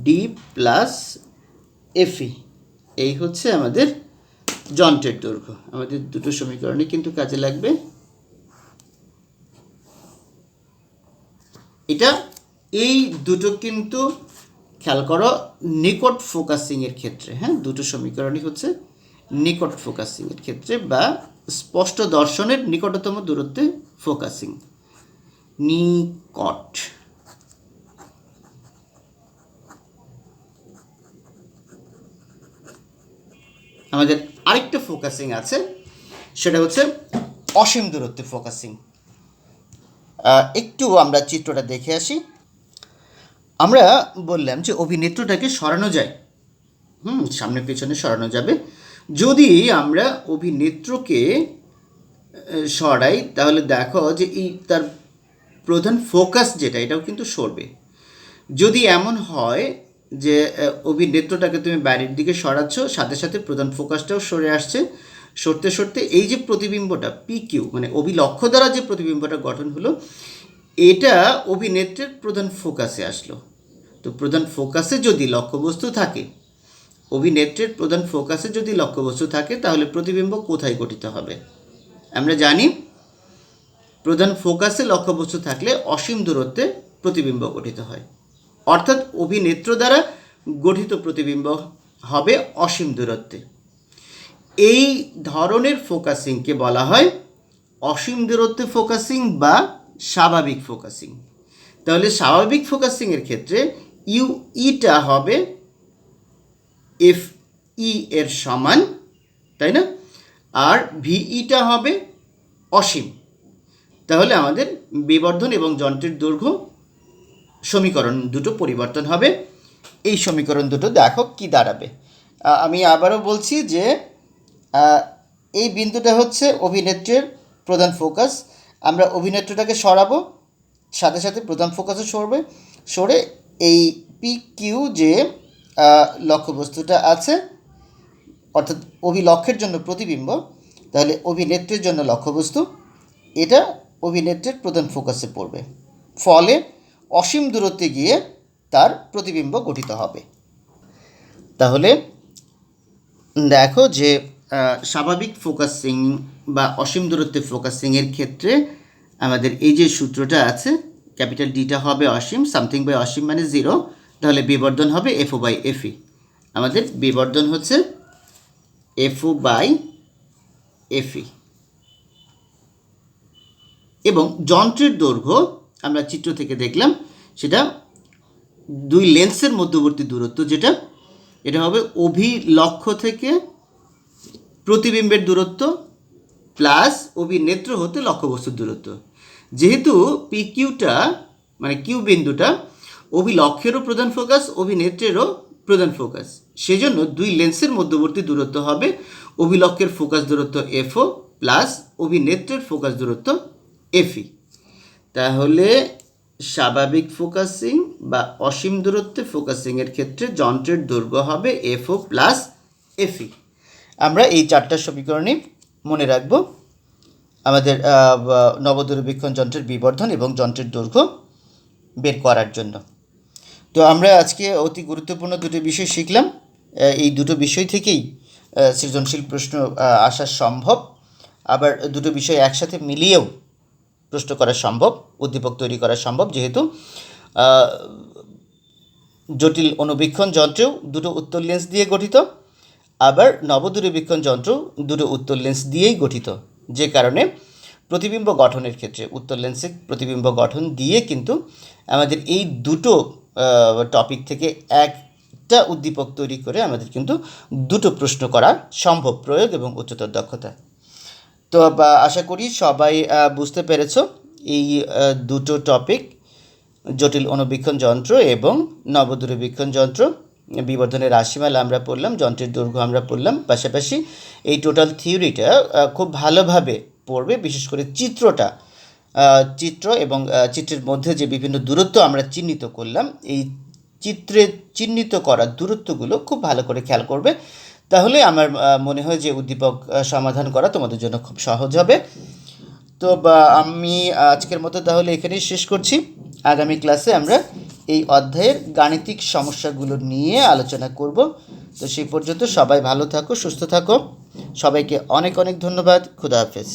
D plus FE. এই হচ্ছে আমাদের যন্ত্রের দৈর্ঘ্য। আমাদের দুটো সমীকরণই কিন্তু কাজে লাগবে। এটা এই দুটো কিন্তু খেয়াল করো নিকট ফোকাসিংয়ের ক্ষেত্রে, হ্যাঁ, দুটো সমীকরণই হচ্ছে নিকট ফোকাসিংয়ের ক্ষেত্রে বা স্পষ্ট দর্শনের নিকটতম দূরত্বে ফোকাসিং। নিকট, আমাদের আরেকটা ফোকাসিং আছে, সেটা হচ্ছে অসীম দূরত্বে ফোকাসিং। একটু আমরা চিত্রটা দেখে আসি। আমরা বললাম যে অভিনেত্রটাকে সরানো যায়, সামনে পেছনে সরানো যাবে। যদি আমরা অভিনেত্রকে সরাই তাহলে দেখো যে এই তার প্রধান ফোকাস যেটা, এটাও কিন্তু সরবে। যদি এমন হয় যে অভিনেত্রটাকে তুমি বাইরের দিকে সরাচ্ছ, সাথে সাথে প্রধান ফোকাসটাও সরে আসছে, সরতে সরতে এই যে প্রতিবিম্বটা PQ, মানে অভিলক্ষ দ্বারা যে প্রতিবিম্বটা গঠন হলো, এটা অভিনেত্রের প্রধান ফোকাসে আসলো। তো প্রধান ফোকাসে যদি লক্ষ্যবস্তু থাকে, অভিনেত্রের প্রধান ফোকাসে যদি লক্ষ্যবস্তু থাকে, তাহলে প্রতিবিম্ব কোথায় গঠিত হবে? আমরা জানি প্রধান ফোকাসে লক্ষ্যবস্তু থাকলে অসীম দূরত্বে প্রতিবিম্ব গঠিত হয়, অর্থাৎ অভিনেত্র দ্বারা গঠিত প্রতিবিম্ব হবে অসীম দূরত্বে। এই ধরনের ফোকাসিংকে বলা হয় অসীম দূরত্বে ফোকাসিং বা স্বাভাবিক ফোকাসিং। তাহলে স্বাভাবিক ফোকাসিংয়ের ক্ষেত্রে ইউইটা হবে এফ ই এর সমান, তাই না? আর ভিইটা হবে অসীম। তাহলে আমাদের বিবর্ধন এবং যন্ত্রের দৈর্ঘ্য সমীকরণ দুটো পরিবর্তন হবে। এই সমীকরণ দুটো দেখো কি দাঁড়াবে। আমি আবারও বলছি যে এই বিন্দুটা হচ্ছে অভিনেত্রের প্রধান ফোকাস। আমরা অভিনেত্রটাকে সরাবো, সাথে সাথে প্রধান ফোকাসও সরবে, সরে এই PQ যে লক্ষ্যবস্তুটা আছে, অর্থাৎ অভিলক্ষের জন্য প্রতিবিম্ব, তাহলে অভিনেত্রের জন্য লক্ষ্যবস্তু, এটা অভিনেত্রের প্রধান ফোকাসে পড়বে, ফলে অসীম দূরত্বে গিয়ে তার প্রতিবিম্ব গঠিত হবে। তাহলে দেখো যে স্বাভাবিক ফোকাসিং বা অসীম দূরত্বে ফোকাসিংয়ের ক্ষেত্রে আমাদের এই যে সূত্রটা আছে, ক্যাপিটাল ডিটা হবে অসীম, সামথিং বাই অসীম মানে 0, তাহলে বিবর্ধন হবে এফও বাই এফই। আমাদের বিবর্ধন হচ্ছে এফও বাই এফই। এবং যন্ত্রের দৈর্ঘ্য আমরা চিত্র থেকে দেখলাম, সেটা দুই লেন্সের মধ্যবর্তী দূরত্ব যেটা, এটা হবে অভিলক্ষ থেকে প্রতিবিম্বের দূরত্ব প্লাস অভিনেত্র হতে লক্ষ্যবস্তুর দূরত্ব। যেহেতু পি কিউটা মানে কিউ বিন্দুটা অভিলক্ষেরও প্রধান ফোকাস, অভিনেত্রেরও প্রধান ফোকাস, সেজন্য দুই লেন্সের মধ্যবর্তী দূরত্ব হবে অভিলক্ষের ফোকাস দূরত্ব এফও প্লাস অভিনেত্রের ফোকাস দূরত্ব এফই। তাহলে স্বাভাবিক ফোকাসিং বা অসীম দূরত্বে ফোকাসিংয়ের ক্ষেত্রে যন্ত্রের দৈর্ঘ্য হবে এফও প্লাস এফই। আমরা এই চারটা সমীকরণই মনে রাখব আমাদের নবদূরবীক্ষণ যন্ত্রের বিবর্ধন এবং যন্ত্রের দৈর্ঘ্য বের করার জন্য। তো আমরা আজকে অতি গুরুত্বপূর্ণ দুটো বিষয় শিখলাম। এই দুটো বিষয় থেকেই সৃজনশীল প্রশ্ন আসা সম্ভব, আবার দুটো বিষয় একসাথে মিলিয়েও প্রশ্ন করা সম্ভব, উদ্দীপক তৈরি করা সম্ভব, যেহেতু জটিল অনুবীক্ষণ যন্ত্রেও দুটো উত্তর লেন্স দিয়ে গঠিত, আবার নবদূরবীক্ষণ যন্ত্র দুটো উত্তর লেন্স দিয়েই গঠিত, যে কারণে প্রতিবিম্ব গঠনের ক্ষেত্রে উত্তর লেন্সের প্রতিবিম্ব গঠন দিয়ে কিন্তু আমাদের এই দুটো টপিক থেকে একটা উদ্দীপক তৈরি করে আমাদের কিন্তু দুটো প্রশ্ন করা সম্ভব, প্রয়োগ এবং উচ্চতর দক্ষতা। তো আশা করি সবাই বুঝতে পেরেছ এই দুটো টপিক, জটিল অনুবীক্ষণ যন্ত্র এবং নবদূরবীক্ষণ যন্ত্র। বিবর্ধনের রাশিমালা আমরা পড়লাম, যন্ত্রের দৈর্ঘ্য আমরা পড়লাম, পাশাপাশি এই টোটাল থিওরিটা খুব ভালোভাবে পড়বে, বিশেষ করে চিত্র এবং চিত্রের মধ্যে যে বিভিন্ন দূরত্ব আমরা চিহ্নিত করলাম, এই চিত্রে চিহ্নিত করা দূরত্বগুলো খুব ভালো করে খেয়াল করবে, তাহলে আমার মনে হয় যে উদ্দীপক সমাধান করা তোমাদের জন্য খুব সহজ হবে। তো আমি আজকের মতো তাহলে এখানেই শেষ করছি। আগামী ক্লাসে আমরা এই অধ্যায়ের গাণিতিক সমস্যাগুলো নিয়ে আলোচনা করব। তো সেই পর্যন্ত সবাই ভালো থাকো, সুস্থ থাকো। সবাইকে অনেক অনেক ধন্যবাদ। খুদা হাফেজ।